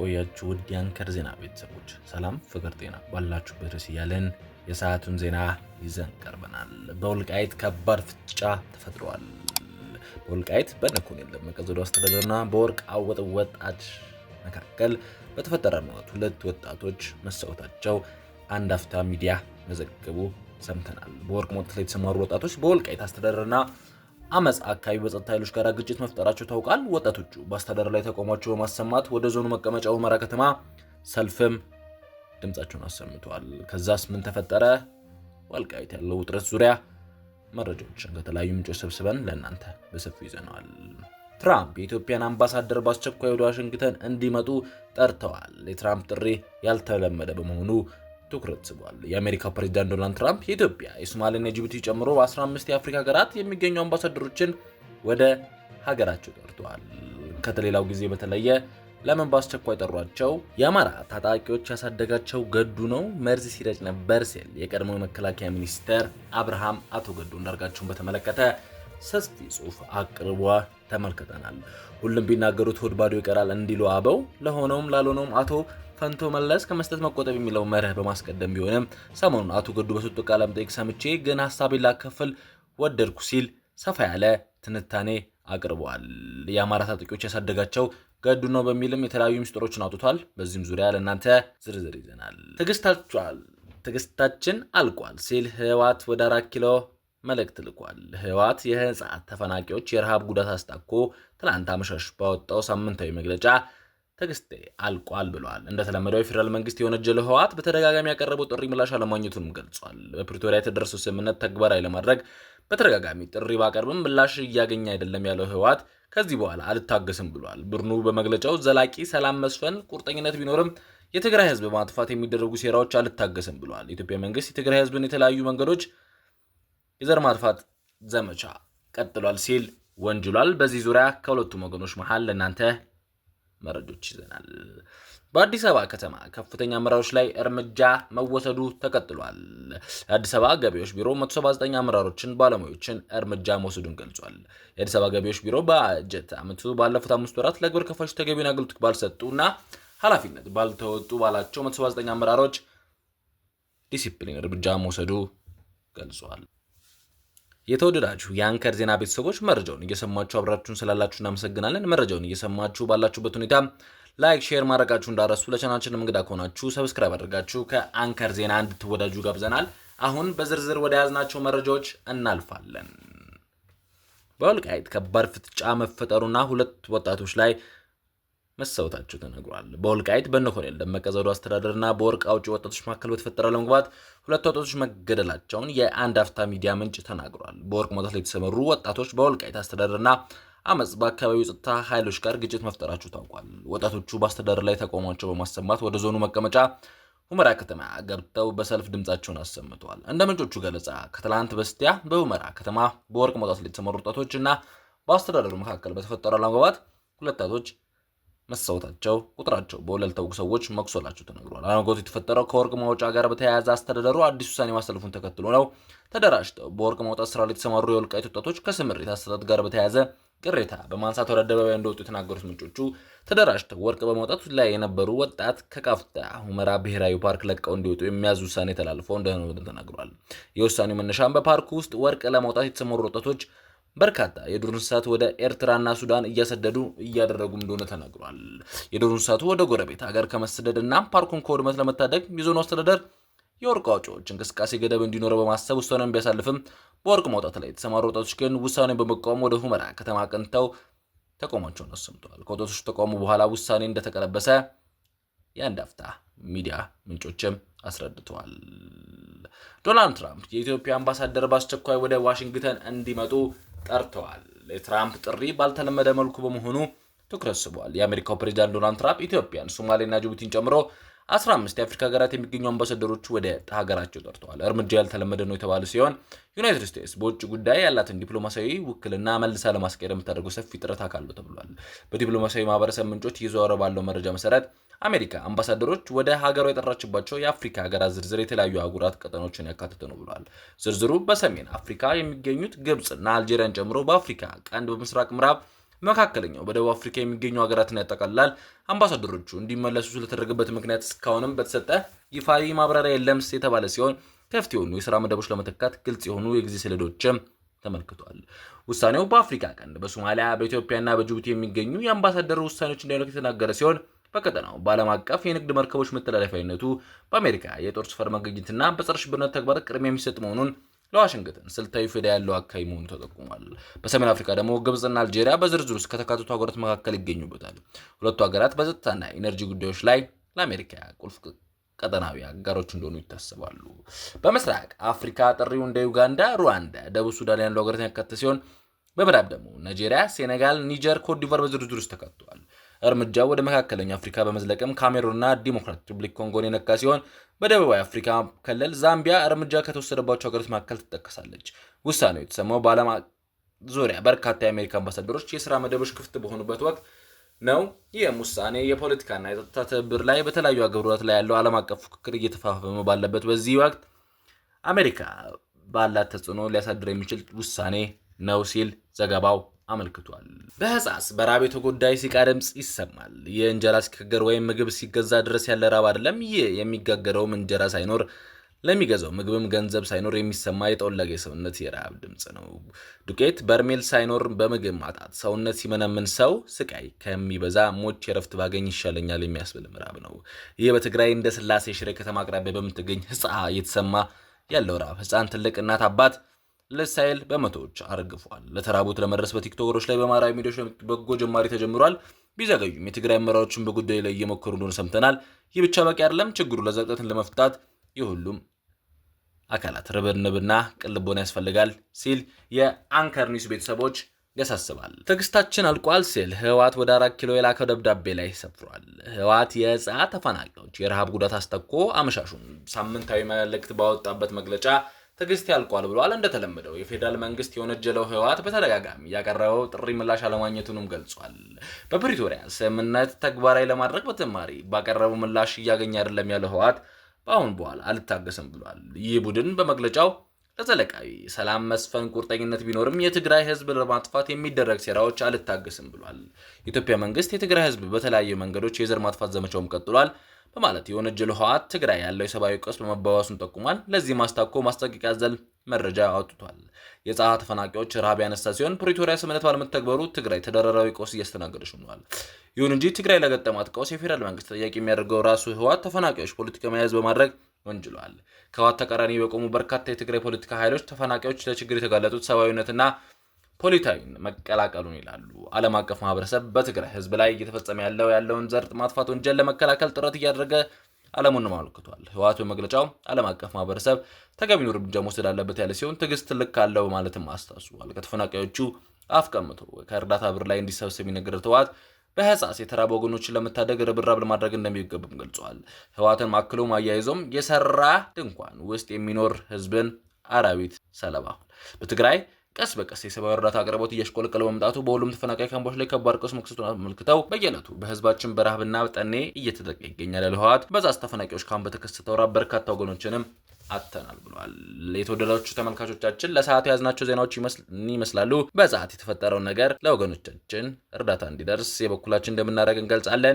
ቆያችሁ ውድ የአንከር ዜና ቤተሰቦች፣ ሰላም ፍቅር ጤና ባላችሁበት ድረስ እያለን የሰዓቱን ዜና ይዘን ቀርበናል። በወልቃይት ከባድ ፍጥጫ ተፈጥሯል። በወልቃይት በኮሎኔል ደመቀ ዘውዱ አስተዳደርና በወርቅ አወጥ ወጣት መካከል በተፈጠረ ሞት ሁለት ወጣቶች መሰዋታቸው አንድ አፍታ ሚዲያ መዘገቡ ሰምተናል። በወርቅ ሞት ላይ የተሰማሩ ወጣቶች በወልቃይት አስተዳደርና አመጽ አካባቢ በጸጥታ ኃይሎች ጋር ግጭት መፍጠራቸው ታውቃል። ወጣቶቹ በአስተዳደር ላይ ተቃውሟቸው በማሰማት ወደ ዞኑ መቀመጫ ሁመራ ከተማ ሰልፍም ድምጻቸውን አሰምተዋል። ከዛስ ምን ተፈጠረ? ወልቃይት ያለው ውጥረት ዙሪያ መረጃዎችን ከተለያዩ ምንጮች ሰብስበን ለእናንተ በሰፊው ይዘናል። ትራምፕ የኢትዮጵያን አምባሳደር በአስቸኳይ ወደ ዋሽንግተን እንዲመጡ ጠርተዋል። የትራምፕ ጥሪ ያልተለመደ በመሆኑ ትኩረት ስቧል። የአሜሪካው ፕሬዝዳንት ዶናልድ ትራምፕ የኢትዮጵያ፣ የሶማሊያና የጅቡቲ ጨምሮ 15 የአፍሪካ ሀገራት የሚገኙ አምባሳደሮችን ወደ ሀገራቸው ጠርተዋል። ከሌላው ጊዜ በተለየ ለምን በአስቸኳይ ጠሯቸው? የአማራ ታጣቂዎች ያሳደጋቸው ገዱ ነው መርዝ ሲረጭ ነበር ሲል የቀድሞው መከላከያ ሚኒስተር አብርሃም አቶ ገዱ አንዳርጋቸውን በተመለከተ ሰፊ ጽሑፍ አቅርቧ ተመልክተናል። ሁሉም ቢናገሩት ሆድ ባዶ ይቀራል እንዲሉ አበው ለሆነውም ላልሆነውም አቶ ፈንቶ መለስ ከመስጠት መቆጠብ የሚለው መርህ በማስቀደም ቢሆንም ሰሞኑን አቶ ገዱ በሰጡት ቃለ መጠይቅ ሰምቼ ግን ሐሳቤን ላካፍል ወደድኩ ሲል ሰፋ ያለ ትንታኔ አቅርበዋል። የአማራ ታጣቂዎች ያሳደጋቸው ገዱ ነው በሚልም የተለያዩ ምስጢሮችን አውጥቷል። በዚህም ዙሪያ ለእናንተ ዝርዝር ይዘናል። ትዕግስታችን አልቋል ሲል ህወሓት ወደ 4 ኪሎ መልእክት ልኳል። ህወሓት የህፃናት ተፈናቃዮች የረሃብ ጉዳት አስታኮ ትላንት አመሻሽ ባወጣው ሳምንታዊ መግለጫ ትዕግስቴ አልቋል ብለዋል። እንደተለመደው የፌዴራል መንግስት የወነጀለው ህወሓት በተደጋጋሚ ያቀረበው ጥሪ ምላሽ አለማግኘቱንም ገልጿል። በፕሪቶሪያ የተደረሰው ስምምነት ተግባራዊ ለማድረግ በተደጋጋሚ ጥሪ ባቀርብም ምላሽ እያገኘ አይደለም ያለው ህወሓት ከዚህ በኋላ አልታገስም ብሏል። ቡድኑ በመግለጫው ዘላቂ ሰላም መስፈን ቁርጠኝነት ቢኖርም የትግራይ ህዝብ በማጥፋት የሚደረጉ ሴራዎች አልታገስም ብሏል። የኢትዮጵያ መንግስት የትግራይ ህዝብን የተለያዩ መንገዶች የዘር ማጥፋት ዘመቻ ቀጥሏል ሲል ወንጅሏል። በዚህ ዙሪያ ከሁለቱም ወገኖች መሃል ለእናንተ መረጃዎች ይዘናል። በአዲስ አበባ ከተማ ከፍተኛ አመራሮች ላይ እርምጃ መወሰዱ ተቀጥሏል። የአዲስ አበባ ገቢዎች ቢሮ 179 አመራሮችን ባለሙያዎችን እርምጃ መውሰዱን ገልጿል። የአዲስ አበባ ገቢዎች ቢሮ በጀት ዓመቱ ባለፉት 5 ወራት ለግብር ከፋዮች ተገቢውን አገልግሎት ባልሰጡና ኃላፊነት ባልተወጡ ባላቸው 179 አመራሮች ዲሲፕሊን እርምጃ መውሰዱ ገልጿል። የተወደዳችሁ የአንከር ዜና ቤተሰቦች መረጃውን እየሰማችሁ አብራችሁን ስላላችሁ እናመሰግናለን። መረጃውን እየሰማችሁ ባላችሁበት ሁኔታ ላይክ፣ ሼር ማድረጋችሁ እንዳረሱ። ለቻናላችን እንግዳ ከሆናችሁ ሰብስክራይብ አድርጋችሁ ከአንከር ዜና እንድትወዳጁ ጋብዘናል። አሁን በዝርዝር ወደ ያዝናቸው መረጃዎች እናልፋለን። በወልቃይት ከባድ ፍጥጫ መፈጠሩና ሁለት ወጣቶች ላይ መሰዋታቸው ተነግሯል። በወልቃይት ኮሎኔል ደመቀ ዘውዱ አስተዳደርና በወርቅ አውጪ ወጣቶች መካከል በተፈጠረ አለመግባባት ሁለት ወጣቶች መገደላቸውን የአንድ አፍታ ሚዲያ ምንጭ ተናግሯል። በወርቅ ማውጣት ላይ የተሰማሩ ወጣቶች በወልቃይት አስተዳደርና አመጽ በአካባቢው ጸጥታ ኃይሎች ጋር ግጭት መፍጠራቸው ታውቋል። ወጣቶቹ በአስተዳደር ላይ ተቃውሟቸው በማሰማት ወደ ዞኑ መቀመጫ ሁመራ ከተማ ገብተው በሰልፍ ድምጻቸውን አሰምተዋል። እንደ ምንጮቹ ገለጻ ከትላንት በስቲያ በሁመራ ከተማ በወርቅ ማውጣት ላይ የተሰማሩ ወጣቶችና በአስተዳደሩ መካከል በተፈጠረ አለመግባባት ሁለት ወጣቶች መሰዋታቸው ቁጥራቸው በውል ያልታወቁ ሰዎች መቁሰላቸው ተነግሯል። አለመግባባቱ የተፈጠረው ከወርቅ ማውጫ ጋር በተያያዘ አስተዳደሩ አዲስ ውሳኔ ማስተላለፉን ተከትሎ ነው። ተደራጅተው በወርቅ ማውጣት ስራ ላይ የተሰማሩ የወልቃይት ወጣቶች ከስምሪት አስተዳደር ጋር በተያያዘ ቅሬታ በማንሳት ወደ አደባባይ እንደወጡ የተናገሩት ምንጮቹ ተደራጅተው ወርቅ በማውጣት ላይ የነበሩ ወጣት ከቃፍታ ሁመራ ብሔራዊ ፓርክ ለቀው እንዲወጡ የሚያዝ ውሳኔ ተላልፈው እንደሆነ ተናግሯል። የውሳኔው መነሻም በፓርኩ ውስጥ ወርቅ ለማውጣት የተሰማሩ ወጣቶች በርካታ የዱር እንስሳት ወደ ኤርትራና ሱዳን እያደረጉ እንደሆነ ተነግሯል። የዱር እንስሳቱ ወደ ጎረቤት ሀገር ከመሰደድና ፓርኩን ከውድመት ለመታደግ የዞኑ አስተዳደር የወርቅ አውጪዎች እንቅስቃሴ ገደብ እንዲኖረው በማሰብ ውሳኔውን ቢያሳልፍም በወርቅ ማውጣት ላይ የተሰማሩ ወጣቶች ግን ውሳኔውን በመቃወም ወደ ሁመራ ከተማ አቅንተው ተቃውሟቸውን አሰምተዋል። ከወጣቶቹ ተቃውሞ በኋላ ውሳኔ እንደተቀለበሰ የአንድ አፍታ ሚዲያ ምንጮችም አስረድተዋል። ዶናልድ ትራምፕ የኢትዮጵያ አምባሳደር በአስቸኳይ ወደ ዋሽንግተን እንዲመጡ ጠርተዋል። የትራምፕ ጥሪ ባልተለመደ መልኩ በመሆኑ ትኩረት ስቧል። የአሜሪካው ፕሬዝዳንት ዶናልድ ትራምፕ ኢትዮጵያን፣ ሶማሊያና ጅቡቲን ጨምሮ 15 የአፍሪካ ሀገራት የሚገኙ አምባሳደሮች ወደ ሀገራቸው ጠርተዋል። እርምጃ ያልተለመደ ነው የተባለ ሲሆን ዩናይትድ ስቴትስ በውጭ ጉዳይ ያላትን ዲፕሎማሲያዊ ውክልና መልሳ ለማስቀየር የምታደርገው ሰፊ ጥረት አካል ነው ተብሏል። በዲፕሎማሲያዊ ማህበረሰብ ምንጮች እየዘዋወረ ባለው መረጃ መሰረት አሜሪካ አምባሳደሮች ወደ ሀገሯ የጠራችባቸው የአፍሪካ ሀገራት ዝርዝር የተለያዩ አህጉራት ቀጠናዎችን ያካተተ ነው ብሏል። ዝርዝሩ በሰሜን አፍሪካ የሚገኙት ግብጽና አልጄሪያን ጨምሮ በአፍሪካ ቀንድ፣ በምስራቅ ምዕራብ በመካከለኛው በደቡብ አፍሪካ የሚገኙ ሀገራትን ያጠቃልላል። አምባሳደሮቹ እንዲመለሱ ስለተደረገበት ምክንያት እስካሁንም በተሰጠ ይፋዊ ማብራሪያ የለም የተባለ ሲሆን ክፍት የሆኑ የሥራ መደቦች ለመተካት ግልጽ የሆኑ የጊዜ ሰሌዳዎችም ተመልክቷል። ውሳኔው በአፍሪካ ቀንድ፣ በሶማሊያ፣ በኢትዮጵያና በጅቡቲ የሚገኙ የአምባሳደሩ ውሳኔዎች እንዳይኖር የተናገረ ሲሆን በቀጠናው በዓለም አቀፍ የንግድ መርከቦች መተላለፊያነቱ በአሜሪካ የጦር ሰፈር መገኘትና በጸረ ሽብርነት ተግባር ቅድሚያ የሚሰጥ መሆኑን ለዋሽንግተን ስልታዊ ፋይዳ ያለው አካባቢ መሆኑ ተጠቁሟል። በሰሜን አፍሪካ ደግሞ ግብጽና አልጄሪያ በዝርዝር ውስጥ ከተካተቱ ሀገራት መካከል ይገኙበታል። ሁለቱ ሀገራት በጸጥታና ኢነርጂ ጉዳዮች ላይ ለአሜሪካ ቁልፍ ቀጠናዊ አጋሮች እንደሆኑ ይታሰባሉ። በምስራቅ አፍሪካ ጥሪው እንደ ዩጋንዳ፣ ሩዋንዳ፣ ደቡብ ሱዳን ያሉ ሀገራትን ያካተተ ሲሆን በምዕራብ ደግሞ ናይጄሪያ፣ ሴኔጋል፣ ኒጀር፣ ኮትዲቫር በዝርዝር ውስጥ ተካተዋል። እርምጃው ወደ መካከለኛ አፍሪካ በመዝለቅም ካሜሩንና ዲሞክራቲክ ሪፐብሊክ ኮንጎን የነካ ሲሆን በደቡባዊ አፍሪካ ክልል ዛምቢያ እርምጃ ከተወሰደባቸው ሀገራት መካከል ትጠቀሳለች። ውሳኔው የተሰማው በዓለም ዙሪያ በርካታ የአሜሪካ አምባሳደሮች የሥራ መደቦች ክፍት በሆኑበት ወቅት ነው። ይህም ውሳኔ የፖለቲካና የጸጥታ ትብብር ላይ በተለያዩ ሀገራት ላይ ያለው ዓለም አቀፍ ፉክክር እየተፋፋመ ባለበት በዚህ ወቅት አሜሪካ ባላት ተጽዕኖ ሊያሳድር የሚችል ውሳኔ ነው ሲል ዘገባው አመልክቷል። በህፃስ በራብ የተጎዳ ሲቃ ድምጽ ይሰማል። የእንጀራ ሲጋገር ወይም ምግብ ሲገዛ ድረስ ያለ ራብ አይደለም። ይህ የሚጋገረውም እንጀራ ሳይኖር ለሚገዛው ምግብም ገንዘብ ሳይኖር የሚሰማ የጠወለገ የሰውነት የራብ ድምጽ ነው። ዱቄት በርሜል ሳይኖር በምግብ ማጣት ሰውነት ሲመነምን ሰው ስቃይ ከሚበዛ ሞች የረፍት ባገኝ ይሻለኛል የሚያስብል ምራብ ነው። ይህ በትግራይ እንደ ስላሴ ሽሬ ከተማ አቅራቢያ በምትገኝ ህፃ እየተሰማ ያለው ራብ ህፃን፣ ትልቅ፣ እናት፣ አባት ለሳይል በመቶዎች አርግፏል። ለተራቡት ለመድረስ በቲክቶከሮች ላይ በማህበራዊ ሚዲያዎች በጎ ጅማሬ ተጀምሯል። ቢዘገዩም የትግራይ አመራሮችን በጉዳዩ ላይ እየሞከሩ እንደሆነ ሰምተናል። ይህ ብቻ በቂ አይደለም። ችግሩ ለዘቅጠትን ለመፍታት የሁሉም አካላት ርብርብና ቅልቦና ያስፈልጋል ሲል የአንከር ኒውስ ቤተሰቦች ያሳስባል። ትዕግስታችን አልቋል ሲል ህወሓት ወደ 4 ኪሎ የላከው ደብዳቤ ላይ ሰፍሯል። ህወሓት የዕፃ ተፈናቃዮች የረሃብ ጉዳት አስጠቆ አመሻሹን ሳምንታዊ መልእክት ባወጣበት መግለጫ ትዕግስት ያልቋል ብሏል። እንደተለመደው የፌዴራል መንግስት የወነጀለው ህወሓት በተደጋጋሚ ያቀረበው ጥሪ ምላሽ አለማግኘቱንም ገልጿል። በፕሪቶሪያ ስምምነት ተግባራዊ ለማድረግ በተማሪ ባቀረበው ምላሽ እያገኘ አይደለም ያለው ህወሓት በአሁን በኋላ አልታገስም ብሏል። ይህ ቡድን በመግለጫው ለዘለቃዊ ሰላም መስፈን ቁርጠኝነት ቢኖርም የትግራይ ህዝብ ለማጥፋት የሚደረግ ሴራዎች አልታገስም ብሏል። የኢትዮጵያ መንግስት የትግራይ ህዝብ በተለያዩ መንገዶች የዘር ማጥፋት ዘመቻውም ቀጥሏል በማለት የወነጀለው ህወሓት ትግራይ ያለው የሰብአዊ ቀውስ በመባባሱን ጠቁሟል። ለዚህ ማስታኮ ማስጠንቀቂያ ያዘለ መረጃ አውጥቷል። የዕፃ ተፈናቃዮች ረሃብ ያነሳ ሲሆን ፕሪቶሪያ ስምምነት ባለመተግበሩ ትግራይ ተደራራቢ ቀውስ እያስተናገደች ሆኗል። ይሁን እንጂ ትግራይ ለገጠማት ቀውስ የፌዴራል መንግስት ተጠያቂ የሚያደርገው ራሱ ህወሓት ተፈናቃዮች ፖለቲካ መያዝ በማድረግ ወንጅሏል። ከህወሓት ተቃራኒ በቆሙ በርካታ የትግራይ ፖለቲካ ኃይሎች ተፈናቃዮች ለችግር የተጋለጡት ሰብአዊነትና ፖለቲካዊን መቀላቀሉን ይላሉ። ዓለም አቀፍ ማህበረሰብ በትግራይ ህዝብ ላይ እየተፈጸመ ያለውን ዘር ማጥፋት ወንጀል ለመከላከል ጥረት እያደረገ ዓለሙን ማልክቷል። ህወሓት በመግለጫው ዓለም አቀፍ ማህበረሰብ ተገቢውን እርምጃ መውሰድ አለበት ያለ ሲሆን ትዕግስት ልክ አለው ማለትም አስታውሷል። ከተፈናቃዮቹ አፍቀምቶ ከእርዳታ ብር ላይ እንዲሰበሰብ የነገረው ህወሓት በህፃስ የተራቡ ወገኖችን ለመታደግ ርብርብ ለማድረግ እንደሚገባም ገልጿል። ህወሓትን ማክሎ ማያይዞም የሰራ ድንኳን ውስጥ የሚኖር ህዝብን አራዊት ሰለባ በትግራይ ቀስ በቀስ የሰብአዊ እርዳታ አቅርቦት እያሽቆለቆለ በመምጣቱ በሁሉም ተፈናቃይ ካምፖች ላይ ከባድ ቀውስ መከሰቱን አመልክተው በየዕለቱ በህዝባችን በረሃብና ጠኔ እየተጠቃ ይገኛል ያለው ህወሓት በዛስ ተፈናቃዮች ካምፕ በተከሰተው ረሃብ በርካታ ወገኖችንም አጥተናል ብሏል። የተወደዳችሁ ተመልካቾቻችን ለሰዓቱ ያዝናቸው ዜናዎች ይመስላሉ። በሰዓት የተፈጠረውን ነገር ለወገኖቻችን እርዳታ እንዲደርስ የበኩላችን እንደምናደርግ እንገልጻለን።